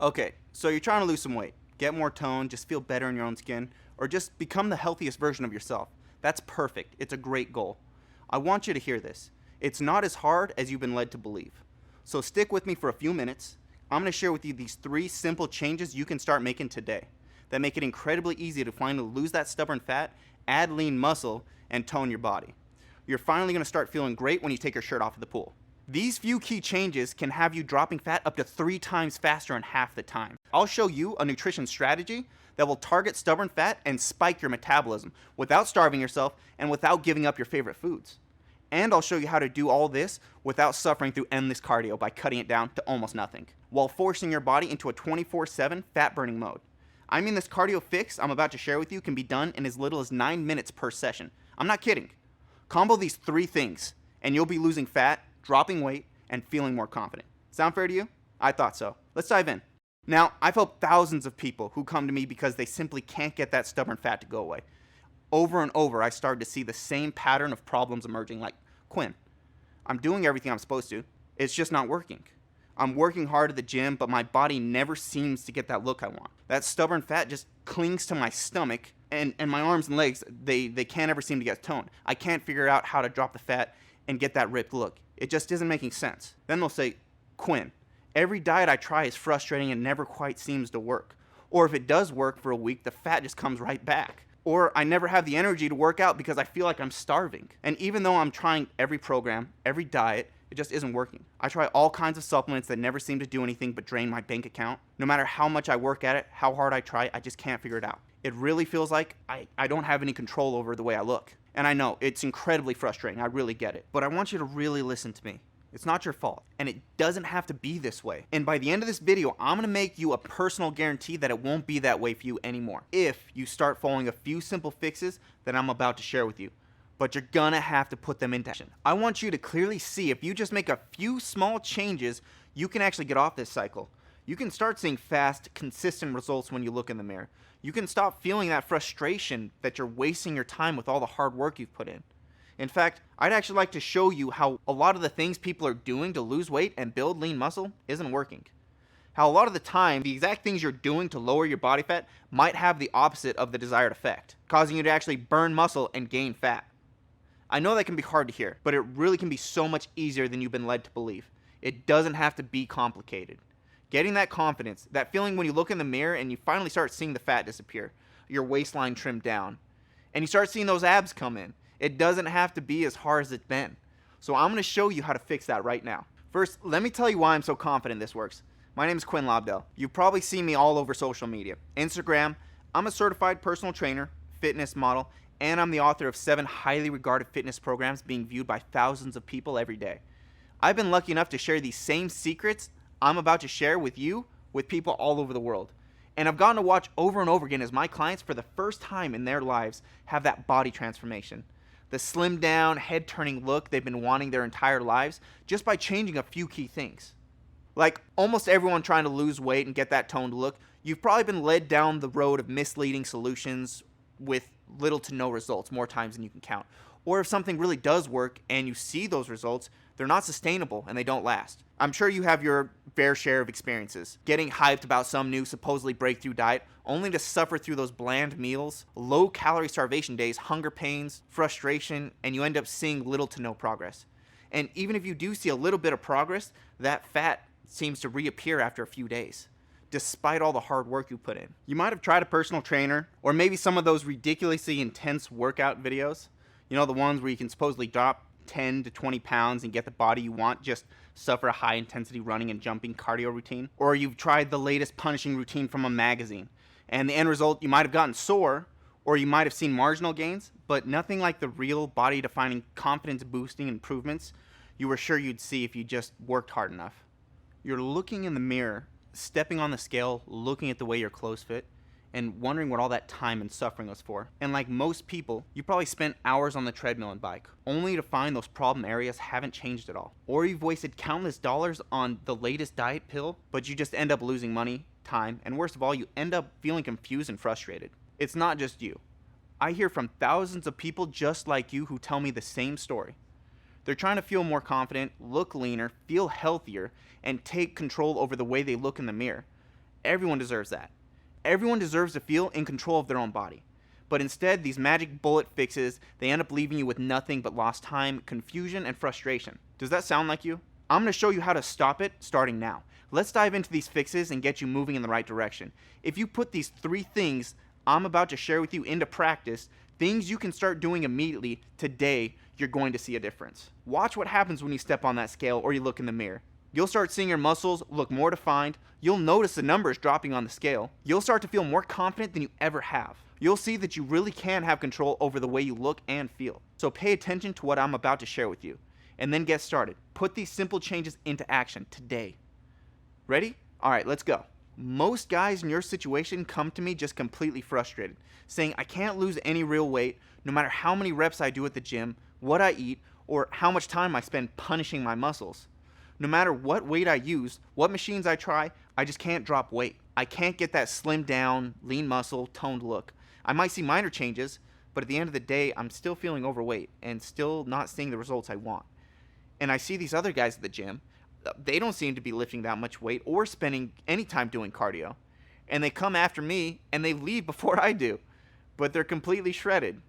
Okay, so you're trying to lose some weight, get more tone, just feel better in your own skin, or just become the healthiest version of yourself. That's perfect. It's a great goal. I want you to hear this. It's not as hard as you've been led to believe. So stick with me for a few minutes. I'm going to share with you these 3 simple changes you can start making today that make it incredibly easy to finally lose that stubborn fat, add lean muscle, and tone your body. You're finally going to start feeling great when you take your shirt off at the pool. These few key changes can have you dropping fat up to 3 times faster in half the time. I'll show you a nutrition strategy that will target stubborn fat and spike your metabolism without starving yourself and without giving up your favorite foods. And I'll show you how to do all this without suffering through endless cardio by cutting it down to almost nothing, while forcing your body into a 24/7 fat burning mode. I mean, this cardio fix I'm about to share with you can be done in as little as 9 minutes per session. I'm not kidding. Combo these 3 things and you'll be losing fat, dropping weight, and feeling more confident. Sound fair to you? I thought so. Let's dive in. Now, I've helped thousands of people who come to me because they simply can't get that stubborn fat to go away. Over and over, I started to see the same pattern of problems emerging, like, Quinn, I'm doing everything I'm supposed to. It's just not working. I'm working hard at the gym, but my body never seems to get that look I want. That stubborn fat just clings to my stomach, and my arms and legs, they can't ever seem to get toned. I can't figure out how to drop the fat and get that ripped look. It just isn't making sense. Then they'll say, Quinn, every diet I try is frustrating and never quite seems to work. Or if it does work for a week, the fat just comes right back. Or I never have the energy to work out because I feel like I'm starving. And even though I'm trying every program, every diet, it just isn't working. I try all kinds of supplements that never seem to do anything but drain my bank account. No matter how much I work at it, how hard I try, I just can't figure it out. It really feels like I don't have any control over the way I look. And I know, it's incredibly frustrating, I really get it. But I want you to really listen to me. It's not your fault, and it doesn't have to be this way. And by the end of this video, I'm gonna make you a personal guarantee that it won't be that way for you anymore if you start following a few simple fixes that I'm about to share with you. But you're gonna have to put them into action. I want you to clearly see if you just make a few small changes, you can actually get off this cycle. You can start seeing fast, consistent results when you look in the mirror. You can stop feeling that frustration that you're wasting your time with all the hard work you've put in. In fact, I'd actually like to show you how a lot of the things people are doing to lose weight and build lean muscle isn't working. How a lot of the time, the exact things you're doing to lower your body fat might have the opposite of the desired effect, causing you to actually burn muscle and gain fat. I know that can be hard to hear, but it really can be so much easier than you've been led to believe. It doesn't have to be complicated. Getting that confidence, that feeling when you look in the mirror and you finally start seeing the fat disappear, your waistline trimmed down, and you start seeing those abs come in. It doesn't have to be as hard as it's been. So I'm going to show you how to fix that right now. First, let me tell you why I'm so confident this works. My name is Quinn Lobdell. You've probably seen me all over social media. Instagram, I'm a certified personal trainer, fitness model, and I'm the author of 7 highly regarded fitness programs being viewed by thousands of people every day. I've been lucky enough to share these same secrets I'm about to share with you with people all over the world. And I've gotten to watch over and over again as my clients for the first time in their lives have that body transformation. The slimmed down, head turning look they've been wanting their entire lives just by changing a few key things. Like almost everyone trying to lose weight and get that toned look, you've probably been led down the road of misleading solutions with little to no results more times than you can count. Or if something really does work and you see those results, they're not sustainable and they don't last. I'm sure you have your fair share of experiences. Getting hyped about some new supposedly breakthrough diet only to suffer through those bland meals, low calorie starvation days, hunger pains, frustration, and you end up seeing little to no progress. And even if you do see a little bit of progress, that fat seems to reappear after a few days, despite all the hard work you put in. You might have tried a personal trainer, or maybe some of those ridiculously intense workout videos. You know, the ones where you can supposedly drop 10 to 20 pounds and get the body you want, just suffer a high intensity running and jumping cardio routine. Or you've tried the latest punishing routine from a magazine, and the end result, you might have gotten sore, or you might have seen marginal gains, but nothing like the real body defining confidence boosting improvements you were sure you'd see if you just worked hard enough. You're looking in the mirror, stepping on the scale, looking at the way your clothes fit, and wondering what all that time and suffering was for. And like most people, you probably spent hours on the treadmill and bike, only to find those problem areas haven't changed at all. Or you've wasted countless dollars on the latest diet pill, but you just end up losing money, time, and worst of all, you end up feeling confused and frustrated. It's not just you. I hear from thousands of people just like you who tell me the same story. They're trying to feel more confident, look leaner, feel healthier, and take control over the way they look in the mirror. Everyone deserves that. Everyone deserves to feel in control of their own body. But instead, these magic bullet fixes, they end up leaving you with nothing but lost time, confusion, and frustration. Does that sound like you? I'm going to show you how to stop it starting now. Let's dive into these fixes and get you moving in the right direction. If you put these 3 things I'm about to share with you into practice, things you can start doing immediately today, you're going to see a difference. Watch what happens when you step on that scale or you look in the mirror. You'll start seeing your muscles look more defined. You'll notice the numbers dropping on the scale. You'll start to feel more confident than you ever have. You'll see that you really can have control over the way you look and feel. So pay attention to what I'm about to share with you, and then get started. Put these simple changes into action today. Ready? All right, let's go. Most guys in your situation come to me just completely frustrated, saying I can't lose any real weight no matter how many reps I do at the gym, what I eat, or how much time I spend punishing my muscles. No matter what weight I use, what machines I try, I just can't drop weight. I can't get that slimmed down, lean muscle, toned look. I might see minor changes, but at the end of the day, I'm still feeling overweight and still not seeing the results I want. And I see these other guys at the gym. They don't seem to be lifting that much weight or spending any time doing cardio. And they come after me and they leave before I do. But they're completely shredded.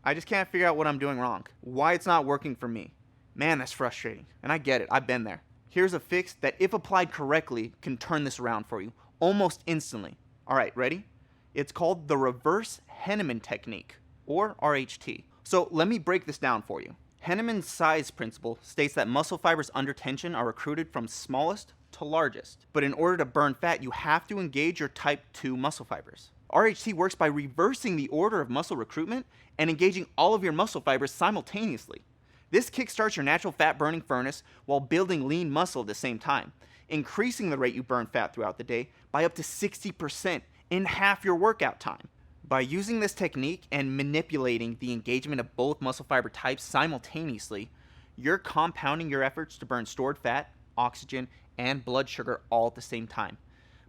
I just can't figure out what I'm doing wrong. Why it's not working for me. Man, that's frustrating. And I get it. I've been there. Here's a fix that, if applied correctly, can turn this around for you almost instantly. All right, ready? It's called the reverse Henneman technique, or RHT. So let me break this down for you. Henneman's size principle states that muscle fibers under tension are recruited from smallest to largest. But in order to burn fat, you have to engage your type 2 muscle fibers. RHT works by reversing the order of muscle recruitment and engaging all of your muscle fibers simultaneously. This kickstarts your natural fat burning furnace while building lean muscle at the same time, increasing the rate you burn fat throughout the day by up to 60% in half your workout time. By using this technique and manipulating the engagement of both muscle fiber types simultaneously, you're compounding your efforts to burn stored fat, oxygen, and blood sugar all at the same time.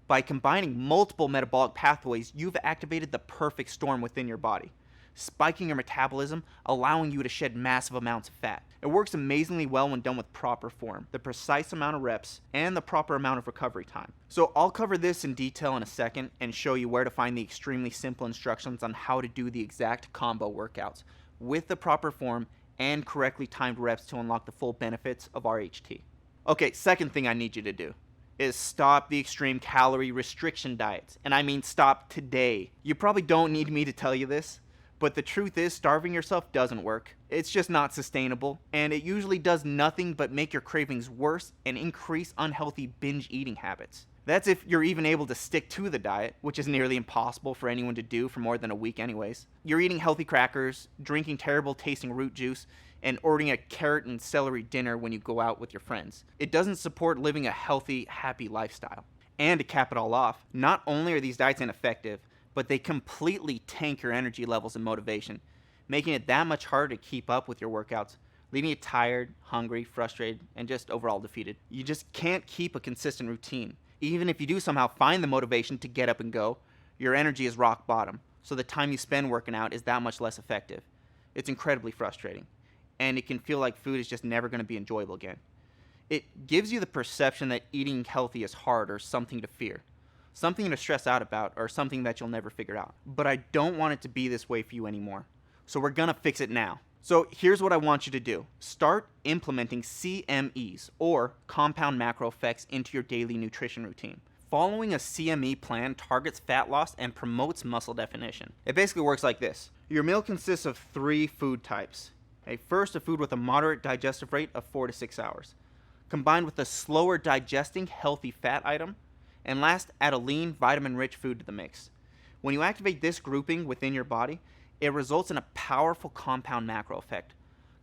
By combining multiple metabolic pathways, you've activated the perfect storm within your body, spiking your metabolism, allowing you to shed massive amounts of fat. It works amazingly well when done with proper form, the precise amount of reps, and the proper amount of recovery time. So I'll cover this in detail in a second and show you where to find the extremely simple instructions on how to do the exact combo workouts with the proper form and correctly timed reps to unlock the full benefits of RHT. Okay, second thing I need you to do is stop the extreme calorie restriction diets. And I mean stop today. You probably don't need me to tell you this, but the truth is, starving yourself doesn't work. It's just not sustainable, and it usually does nothing but make your cravings worse and increase unhealthy binge eating habits. That's if you're even able to stick to the diet, which is nearly impossible for anyone to do for more than a week anyways. You're eating healthy crackers, drinking terrible tasting root juice, and ordering a carrot and celery dinner when you go out with your friends. It doesn't support living a healthy, happy lifestyle. And to cap it all off, not only are these diets ineffective, but they completely tank your energy levels and motivation, making it that much harder to keep up with your workouts, leaving you tired, hungry, frustrated, and just overall defeated. You just can't keep a consistent routine. Even if you do somehow find the motivation to get up and go, your energy is rock bottom, so the time you spend working out is that much less effective. It's incredibly frustrating, and it can feel like food is just never going to be enjoyable again. It gives you the perception that eating healthy is hard or something to fear, something to stress out about, or something that you'll never figure out. But I don't want it to be this way for you anymore. So we're gonna fix it now. So here's what I want you to do. Start implementing CMEs, or compound macro effects, into your daily nutrition routine. Following a CME plan targets fat loss and promotes muscle definition. It basically works like this. Your meal consists of 3 food types. First, a food with a moderate digestive rate of 4 to 6 hours, combined with a slower digesting healthy fat item. And last, add a lean, vitamin-rich food to the mix. When you activate this grouping within your body, it results in a powerful compound macro effect,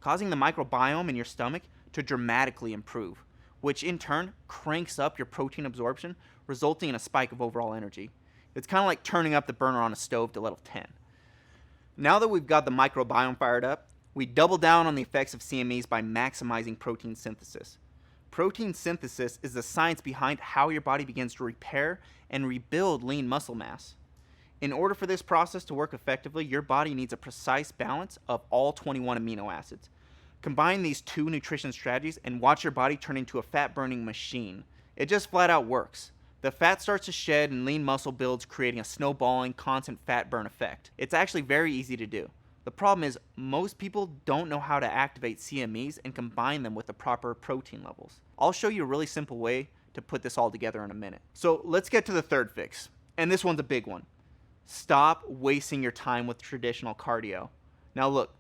causing the microbiome in your stomach to dramatically improve, which in turn cranks up your protein absorption, resulting in a spike of overall energy. It's kind of like turning up the burner on a stove to level 10. Now that we've got the microbiome fired up, we double down on the effects of CMEs by maximizing protein synthesis. Protein synthesis is the science behind how your body begins to repair and rebuild lean muscle mass. In order for this process to work effectively, your body needs a precise balance of all 21 amino acids. Combine these 2 nutrition strategies and watch your body turn into a fat-burning machine. It just flat out works. The fat starts to shed and lean muscle builds, creating a snowballing, constant fat burn effect. It's actually very easy to do. The problem is most people don't know how to activate CMEs and combine them with the proper protein levels. I'll show you a really simple way to put this all together in a minute. So let's get to the third fix, and this one's a big one. Stop wasting your time with traditional cardio. Now look,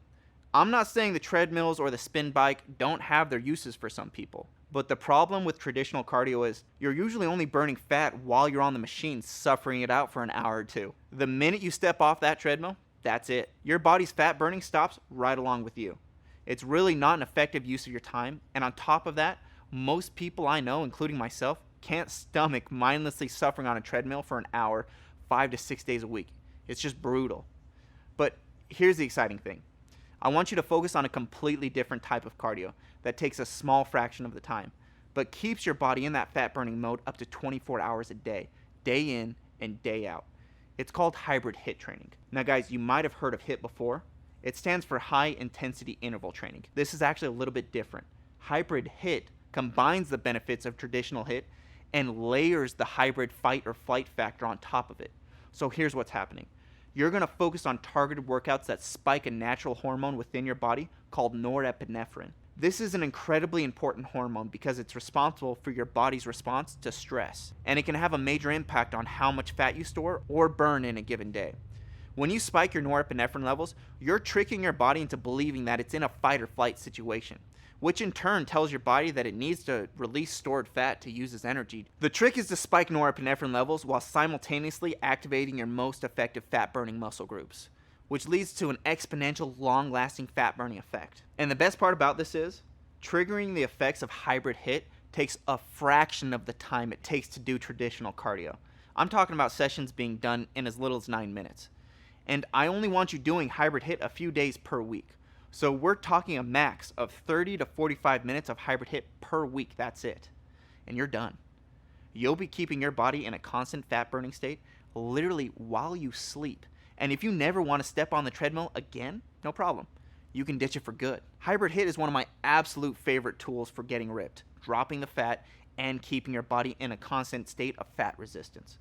I'm not saying the treadmills or the spin bike don't have their uses for some people. But the problem with traditional cardio is you're usually only burning fat while you're on the machine, suffering it out for an hour or two. The minute you step off that treadmill, that's it. Your body's fat burning stops right along with you. It's really not an effective use of your time. And on top of that, most people I know, including myself, can't stomach mindlessly suffering on a treadmill for an hour, 5 to 6 days a week. It's just brutal. But here's the exciting thing. I want you to focus on a completely different type of cardio that takes a small fraction of the time, but keeps your body in that fat burning mode up to 24 hours a day, day in and day out. It's called hybrid HIIT training. Now guys, you might have heard of HIIT before. It stands for high intensity interval training. This is actually a little bit different. Hybrid HIIT combines the benefits of traditional HIIT and layers the hybrid fight or flight factor on top of it. So here's what's happening. You're going to focus on targeted workouts that spike a natural hormone within your body called norepinephrine. This is an incredibly important hormone because it's responsible for your body's response to stress, and it can have a major impact on how much fat you store or burn in a given day. When you spike your norepinephrine levels, you're tricking your body into believing that it's in a fight or flight situation, which in turn tells your body that it needs to release stored fat to use as energy. The trick is to spike norepinephrine levels while simultaneously activating your most effective fat-burning muscle groups, which leads to an exponential, long-lasting fat-burning effect. And the best part about this is, triggering the effects of hybrid HIIT takes a fraction of the time it takes to do traditional cardio. I'm talking about sessions being done in as little as 9 minutes. And I only want you doing hybrid HIIT a few days per week. So we're talking a max of 30 to 45 minutes of hybrid HIIT per week. That's it. And you're done. You'll be keeping your body in a constant fat burning state literally while you sleep. And if you never want to step on the treadmill again, no problem. You can ditch it for good. Hybrid HIIT is one of my absolute favorite tools for getting ripped, dropping the fat, and keeping your body in a constant state of fat resistance.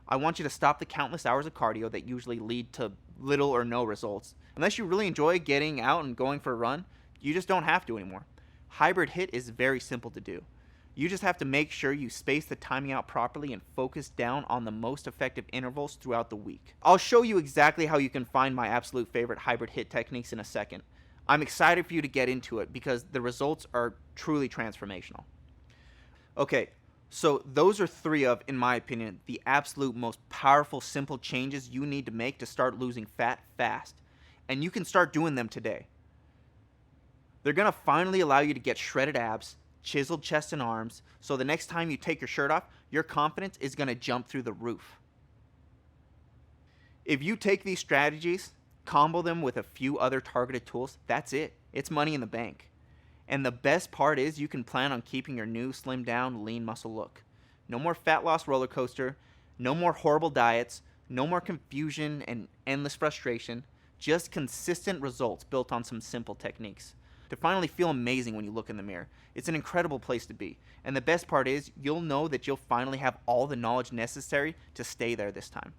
I want you to stop the countless hours of cardio that usually lead to little or no results. Unless you really enjoy getting out and going for a run, you just don't have to anymore. Hybrid HIIT is very simple to do. You just have to make sure you space the timing out properly and focus down on the most effective intervals throughout the week. I'll show you exactly how you can find my absolute favorite hybrid HIIT techniques in a second. I'm excited for you to get into it because the results are truly transformational. Okay, so those are 3 of, in my opinion, the absolute most powerful simple changes you need to make to start losing fat fast. And you can start doing them today. They're going to finally allow you to get shredded abs, chiseled chest and arms, so the next time you take your shirt off, your confidence is going to jump through the roof. If you take these strategies, combo them with a few other targeted tools, that's it. It's money in the bank. And the best part is you can plan on keeping your new slimmed down, lean muscle look. No more fat loss roller coaster, no more horrible diets, no more confusion and endless frustration, just consistent results built on some simple techniques. To finally feel amazing when you look in the mirror. It's an incredible place to be. And the best part is you'll know that you'll finally have all the knowledge necessary to stay there this time.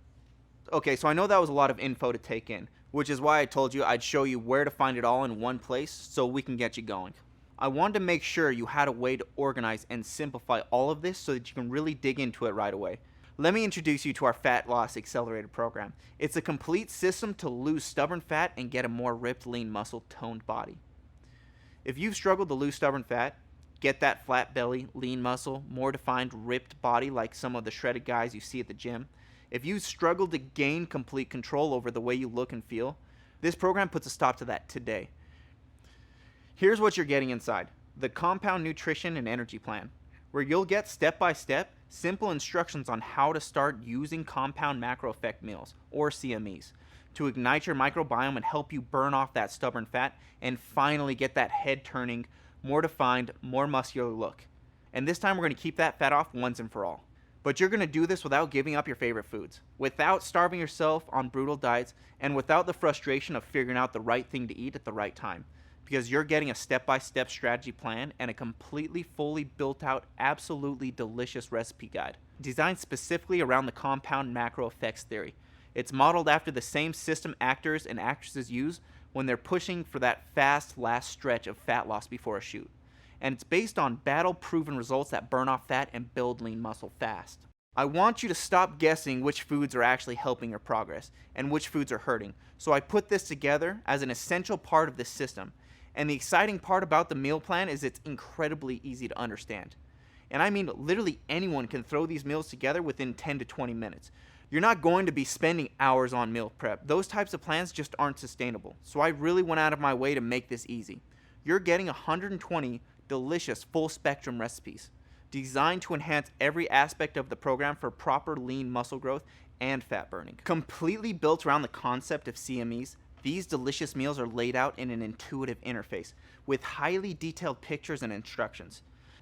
Okay, so I know that was a lot of info to take in, which is why I told you I'd show you where to find it all in one place so we can get you going. I wanted to make sure you had a way to organize and simplify all of this so that you can really dig into it right away. Let me introduce you to our Fat Loss Accelerator program. It's a complete system to lose stubborn fat and get a more ripped, lean, muscle-toned body. If you've struggled to lose stubborn fat, get that flat belly, lean muscle, more defined, ripped body like some of the shredded guys you see at the gym, if you've struggled to gain complete control over the way you look and feel, this program puts a stop to that today. Here's what you're getting inside: the Compound Nutrition and Energy Plan, where you'll get step-by-step, simple instructions on how to start using compound macro effect meals, or CMEs, to ignite your microbiome and help you burn off that stubborn fat and finally get that head-turning, more defined, more muscular look. And this time we're going to keep that fat off once and for all. But you're going to do this without giving up your favorite foods, without starving yourself on brutal diets, and without the frustration of figuring out the right thing to eat at the right time. because you're getting a step-by-step strategy plan and a completely fully built out, absolutely delicious recipe guide designed specifically around the compound macro effects theory. It's modeled after the same system actors and actresses use when they're pushing for that fast last stretch of fat loss before a shoot. And it's based on battle-proven results that burn off fat and build lean muscle fast. I want you to stop guessing which foods are actually helping your progress and which foods are hurting. So I put this together as an essential part of this system. And the exciting part about the meal plan is it's incredibly easy to understand. And I mean, literally anyone can throw these meals together within 10 to 20 minutes. You're not going to be spending hours on meal prep. Those types of plans just aren't sustainable. So I really went out of my way to make this easy. You're getting 120 delicious full spectrum recipes designed to enhance every aspect of the program for proper lean muscle growth and fat burning. Completely built around the concept of CMEs, these delicious meals are laid out in an intuitive interface with highly detailed pictures and instructions,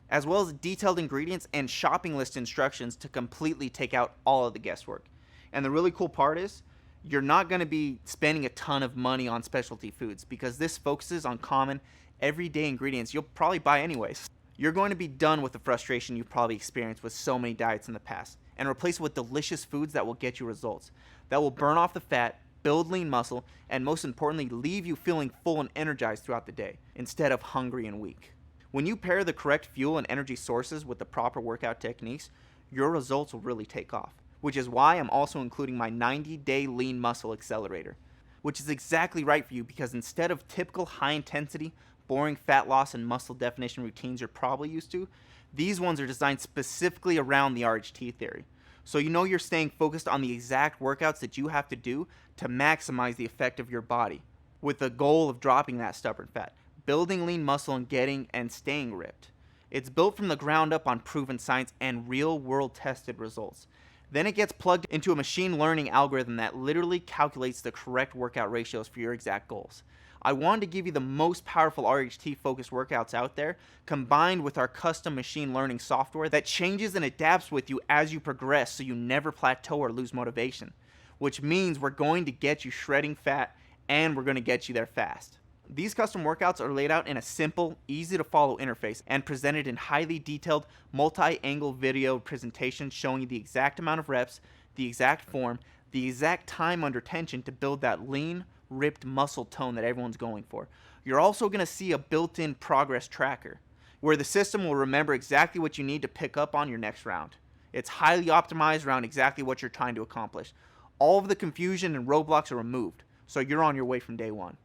as well as detailed ingredients and shopping list instructions to completely take out all of the guesswork. And the really cool part is, you're not going to be spending a ton of money on specialty foods because this focuses on common, everyday ingredients you'll probably buy anyways. You're going to be done with the frustration you've probably experienced with so many diets in the past and replace it with delicious foods that will get you results, that will burn off the fat, build lean muscle, and most importantly, leave you feeling full and energized throughout the day instead of hungry and weak. When you pair the correct fuel and energy sources with the proper workout techniques, your results will really take off, which is why I'm also including my 90-day lean muscle accelerator, which is exactly right for you because instead of typical high-intensity, boring fat loss and muscle definition routines you're probably used to, these ones are designed specifically around the RHT theory. So you know you're staying focused on the exact workouts that you have to do to maximize the effect of your body, with the goal of dropping that stubborn fat, building lean muscle, and getting and staying ripped. It's built from the ground up on proven science and real-world tested results. Then it gets plugged into a machine learning algorithm that literally calculates the correct workout ratios for your exact goals. I wanted to give you the most powerful RHT-focused workouts out there, combined with our custom machine learning software that changes and adapts with you as you progress so you never plateau or lose motivation, which means we're going to get you shredding fat and we're going to get you there fast. These custom workouts are laid out in a simple, easy-to-follow interface and presented in highly detailed, multi-angle video presentations showing you the exact amount of reps, the exact form, the exact time under tension to build that lean, ripped muscle tone that everyone's going for. You're also going to see a built-in progress tracker where the system will remember exactly what you need to pick up on your next round. It's highly optimized around exactly what you're trying to accomplish. All of the confusion and roadblocks are removed, so you're on your way from day one.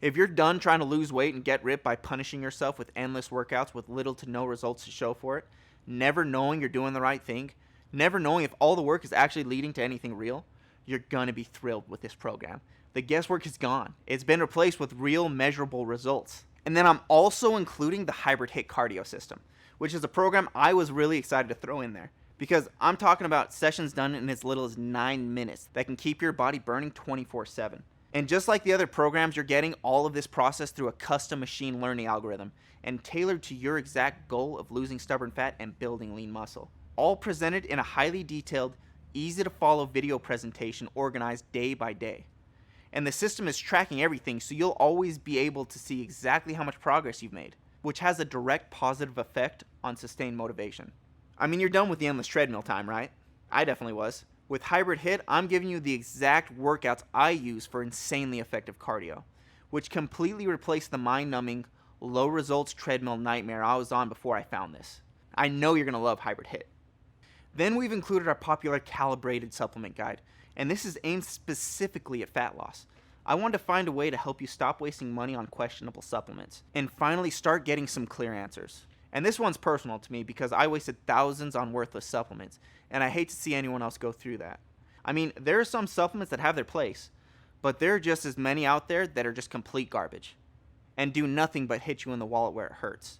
If you're done trying to lose weight and get ripped by punishing yourself with endless workouts with little to no results to show for it, never knowing you're doing the right thing, never knowing if all the work is actually leading to anything real, you're going to be thrilled with this program. The guesswork is gone. It's been replaced with real measurable results. And then I'm also including the Hybrid HIIT cardio system, which is a program I was really excited to throw in there because I'm talking about sessions done in as little as 9 minutes that can keep your body burning 24/7. And just like the other programs, you're getting all of this process through a custom machine learning algorithm and tailored to your exact goal of losing stubborn fat and building lean muscle. All presented in a highly detailed, easy to follow video presentation organized day by day. And the system is tracking everything, so you'll always be able to see exactly how much progress you've made, which has a direct positive effect on sustained motivation. I mean, you're done with the endless treadmill time, right? I definitely was. With Hybrid HIIT, I'm giving you the exact workouts I use for insanely effective cardio, which completely replaced the mind-numbing, low-results treadmill nightmare I was on before I found this. I know you're going to love Hybrid HIIT. Then we've included our popular calibrated supplement guide, and this is aimed specifically at fat loss. I wanted to find a way to help you stop wasting money on questionable supplements and finally start getting some clear answers. And this one's personal to me because I wasted thousands on worthless supplements, and I hate to see anyone else go through that. I mean, there are some supplements that have their place, but there are just as many out there that are just complete garbage and do nothing but hit you in the wallet where it hurts.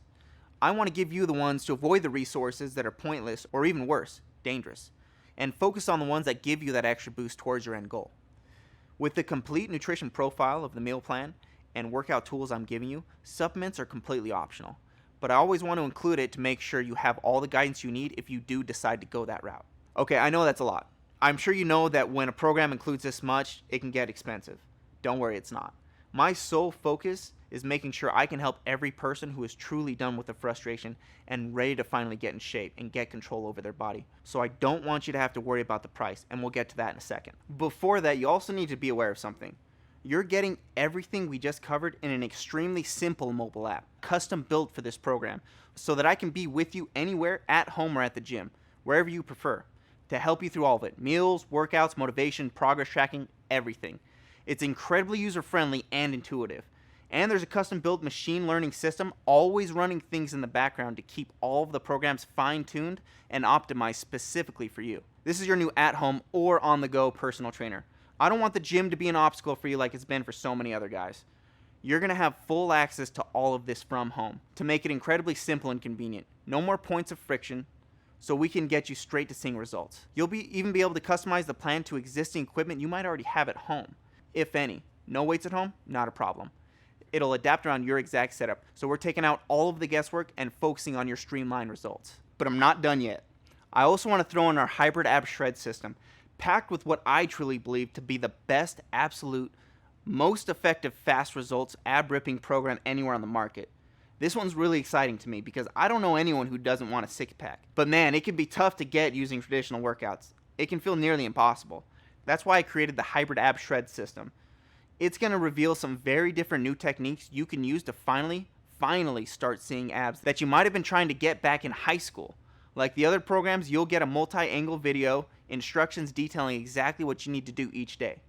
I want to give you the ones to avoid the resources that are pointless or even worse, dangerous, and focus on the ones that give you that extra boost towards your end goal. With the complete nutrition profile of the meal plan and workout tools I'm giving you, supplements are completely optional, but I always want to include it to make sure you have all the guidance you need if you do decide to go that route. Okay, I know that's a lot. I'm sure you know that when a program includes this much, it can get expensive. Don't worry, it's not. My sole focus is making sure I can help every person who is truly done with the frustration and ready to finally get in shape and get control over their body. So I don't want you to have to worry about the price, and we'll get to that in a second. Before that, you also need to be aware of something. You're getting everything we just covered in an extremely simple mobile app, custom built for this program, so that I can be with you anywhere, at home or at the gym, wherever you prefer, to help you through all of it. Meals, workouts, motivation, progress tracking, everything. It's incredibly user-friendly and intuitive. And there's a custom-built machine learning system always running things in the background to keep all of the programs fine-tuned and optimized specifically for you. This is your new at-home or on-the-go personal trainer. I don't want the gym to be an obstacle for you like it's been for so many other guys. You're going to have full access to all of this from home to make it incredibly simple and convenient. No more points of friction, so we can get you straight to seeing results. You'll even be able to customize the plan to existing equipment you might already have at home, if any. No weights at home? Not a problem. It'll adapt around your exact setup, so we're taking out all of the guesswork and focusing on your streamlined results. But I'm not done yet. I also want to throw in our hybrid ab shred system, packed with what I truly believe to be the best, absolute, most effective fast results ab ripping program anywhere on the market. This one's really exciting to me because I don't know anyone who doesn't want a six pack. But man, it can be tough to get using traditional workouts. It can feel nearly impossible. That's why I created the hybrid ab shred system. It's going to reveal some very different new techniques you can use to finally start seeing abs that you might have been trying to get back in high school. Like the other programs, you'll get a multi-angle video, instructions detailing exactly what you need to do each day.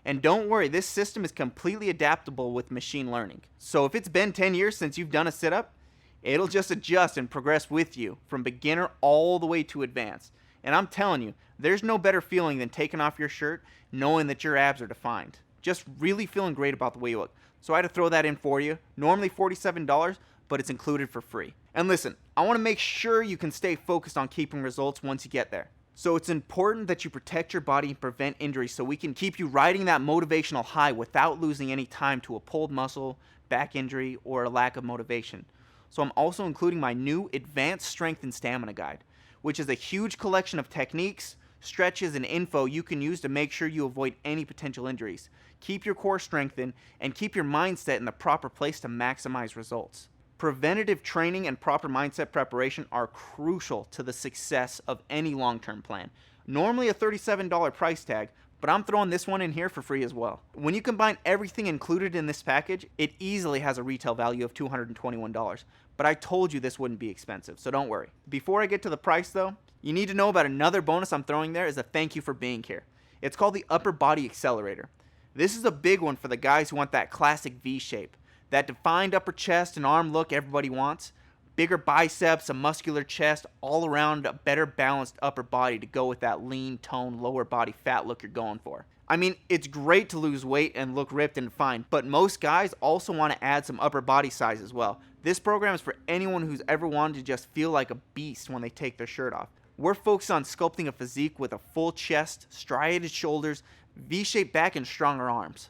And don't worry, this system is completely adaptable with machine learning. So if it's been 10 years since you've done a sit-up, it'll just adjust and progress with you from beginner all the way to advanced. And I'm telling you, there's no better feeling than taking off your shirt knowing that your abs are defined. Just really feeling great about the way you look. So I had to throw that in for you. Normally $47, but it's included for free. And listen, I want to make sure you can stay focused on keeping results once you get there. So it's important that you protect your body and prevent injuries so we can keep you riding that motivational high without losing any time to a pulled muscle, back injury, or a lack of motivation. So I'm also including my new Advanced Strength and Stamina Guide, which is a huge collection of techniques, stretches, and info you can use to make sure you avoid any potential injuries, keep your core strengthened, and keep your mindset in the proper place to maximize results. Preventative training and proper mindset preparation are crucial to the success of any long-term plan. Normally a $37 price tag, but I'm throwing this one in here for free as well. When you combine everything included in this package, it easily has a retail value of $221. But I told you this wouldn't be expensive, so don't worry. Before I get to the price though, you need to know about another bonus I'm throwing there as a thank you for being here. It's called the Upper Body Accelerator. This is a big one for the guys who want that classic V shape. That defined upper chest and arm look everybody wants. Bigger biceps, a muscular chest, all around a better balanced upper body to go with that lean, toned, lower body fat look you're going for. I mean, it's great to lose weight and look ripped and fine, but most guys also want to add some upper body size as well. This program is for anyone who's ever wanted to just feel like a beast when they take their shirt off. We're focused on sculpting a physique with a full chest, striated shoulders, V-shaped back, and stronger arms.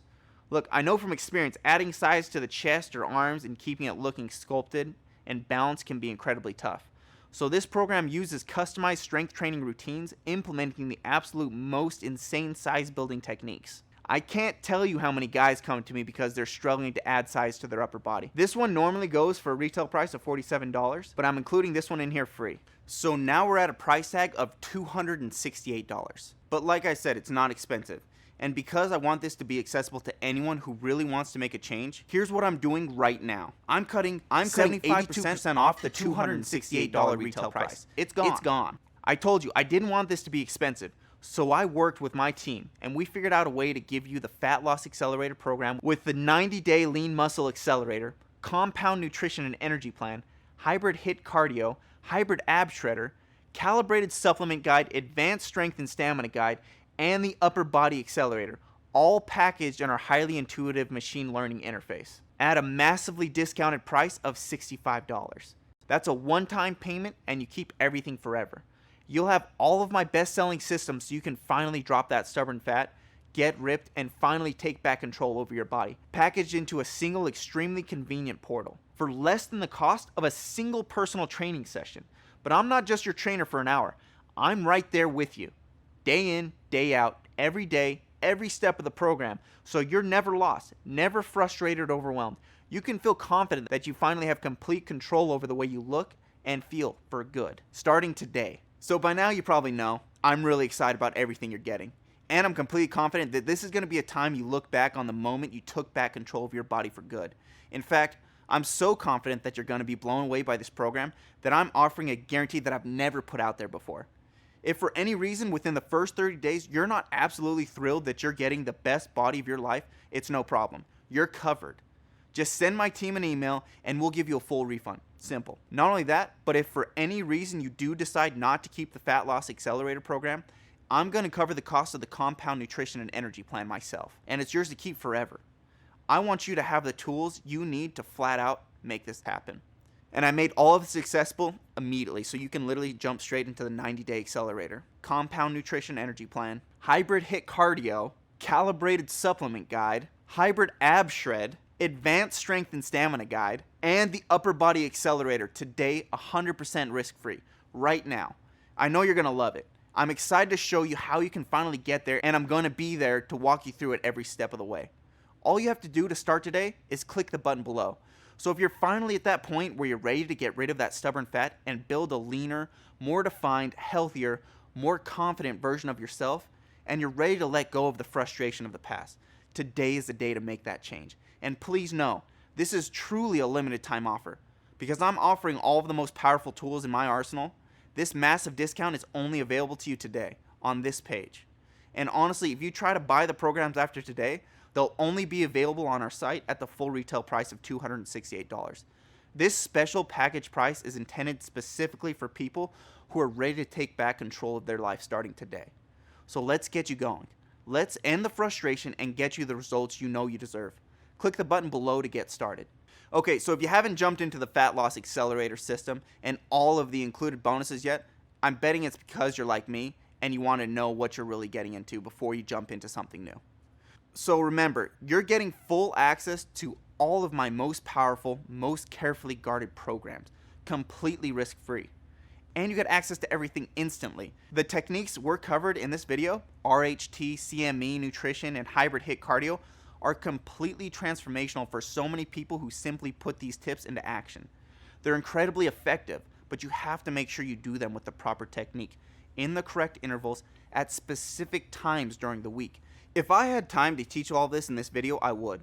Look, I know from experience, adding size to the chest or arms and keeping it looking sculpted and balanced can be incredibly tough. So this program uses customized strength training routines, implementing the absolute most insane size building techniques. I can't tell you how many guys come to me because they're struggling to add size to their upper body. This one normally goes for a retail price of $47, but I'm including this one in here free. So now we're at a price tag of $268. But like I said, it's not expensive. And because I want this to be accessible to anyone who really wants to make a change, here's what I'm doing right now. I'm cutting 75% off the $268 retail price. It's gone. I told you, I didn't want this to be expensive. So I worked with my team, and we figured out a way to give you the Fat Loss Accelerator program with the 90-day Lean Muscle Accelerator, Compound Nutrition and Energy Plan, Hybrid HIIT Cardio, Hybrid Ab Shredder, Calibrated Supplement Guide, Advanced Strength and Stamina Guide, and the Upper Body Accelerator, all packaged in our highly intuitive machine learning interface at a massively discounted price of $65. That's a one-time payment, and you keep everything forever. You'll have all of my best-selling systems so you can finally drop that stubborn fat, get ripped, and finally take back control over your body, packaged into a single extremely convenient portal for less than the cost of a single personal training session. But I'm not just your trainer for an hour. I'm right there with you, day in, day out, every day, every step of the program, so you're never lost, never frustrated or overwhelmed. You can feel confident that you finally have complete control over the way you look and feel for good, starting today. So by now you probably know, I'm really excited about everything you're getting. And I'm completely confident that this is going to be a time you look back on the moment you took back control of your body for good. In fact, I'm so confident that you're going to be blown away by this program that I'm offering a guarantee that I've never put out there before. If for any reason within the first 30 days you're not absolutely thrilled that you're getting the best body of your life, it's no problem. You're covered. Just send my team an email and we'll give you a full refund. Simple. Not only that, but if for any reason you do decide not to keep the Fat Loss Accelerator program, I'm going to cover the cost of the compound nutrition and energy plan myself, and it's yours to keep forever. I want you to have the tools you need to flat out make this happen. And I made all of this accessible immediately, so you can literally jump straight into the 90-day accelerator. Compound nutrition energy plan, hybrid HIIT cardio, calibrated supplement guide, hybrid ab shred, advanced strength and stamina guide, and the upper body accelerator today 100% risk-free, right now. I know you're going to love it. I'm excited to show you how you can finally get there, and I'm going to be there to walk you through it every step of the way. All you have to do to start today is click the button below. So if you're finally at that point where you're ready to get rid of that stubborn fat and build a leaner, more defined, healthier, more confident version of yourself, and you're ready to let go of the frustration of the past, today is the day to make that change. And please know, this is truly a limited time offer. Because I'm offering all of the most powerful tools in my arsenal, this massive discount is only available to you today on this page. And honestly, if you try to buy the programs after today, they'll only be available on our site at the full retail price of $268. This special package price is intended specifically for people who are ready to take back control of their life starting today. So let's get you going. Let's end the frustration and get you the results you know you deserve. Click the button below to get started. Okay, so if you haven't jumped into the Fat Loss Accelerator system and all of the included bonuses yet, I'm betting it's because you're like me and you want to know what you're really getting into before you jump into something new. So remember, you're getting full access to all of my most powerful, most carefully guarded programs, completely risk-free. And you get access to everything instantly. The techniques we're covered in this video, RHT, CME, nutrition, and hybrid HIIT cardio, are completely transformational for so many people who simply put these tips into action. They're incredibly effective, but you have to make sure you do them with the proper technique, in the correct intervals, at specific times during the week. If I had time to teach all this in this video, I would.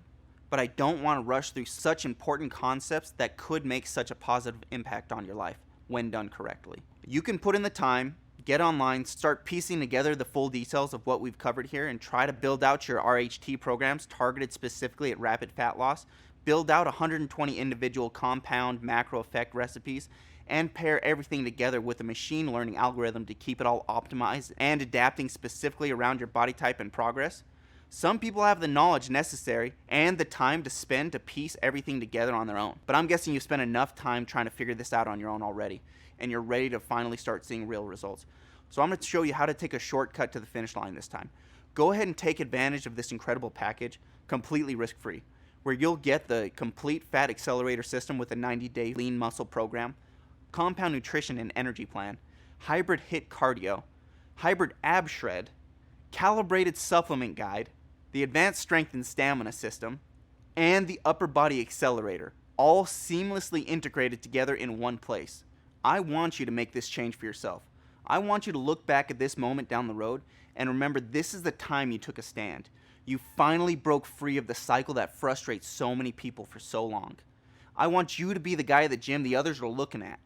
But I don't want to rush through such important concepts that could make such a positive impact on your life when done correctly. You can put in the time, get online, start piecing together the full details of what we've covered here, and try to build out your RHT programs targeted specifically at rapid fat loss, build out 120 individual compound macro effect recipes, and pair everything together with a machine learning algorithm to keep it all optimized and adapting specifically around your body type and progress. Some people have the knowledge necessary and the time to spend to piece everything together on their own. But I'm guessing you've spent enough time trying to figure this out on your own already, and you're ready to finally start seeing real results. So I'm going to show you how to take a shortcut to the finish line this time. Go ahead and take advantage of this incredible package, completely risk-free, where you'll get the complete Fat Accelerator System with a 90-day lean muscle program, compound nutrition and energy plan, hybrid HIIT cardio, hybrid ab shred, calibrated supplement guide, the advanced strength and stamina system, and the upper body accelerator, all seamlessly integrated together in one place. I want you to make this change for yourself. I want you to look back at this moment down the road and remember this is the time you took a stand. You finally broke free of the cycle that frustrates so many people for so long. I want you to be the guy at the gym the others are looking at,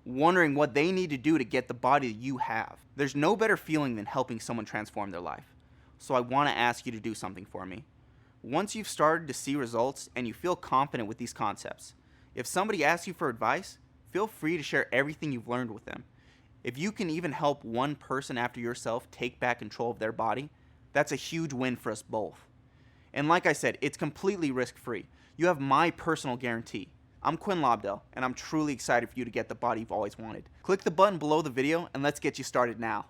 wondering what they need to do to get the body that you have. There's no better feeling than helping someone transform their life. So I want to ask you to do something for me. Once you've started to see results and you feel confident with these concepts, if somebody asks you for advice, feel free to share everything you've learned with them. If you can even help one person after yourself take back control of their body, that's a huge win for us both. And like I said, it's completely risk-free. You have my personal guarantee. I'm Quinn Lobdell, and I'm truly excited for you to get the body you've always wanted. Click the button below the video, and let's get you started now.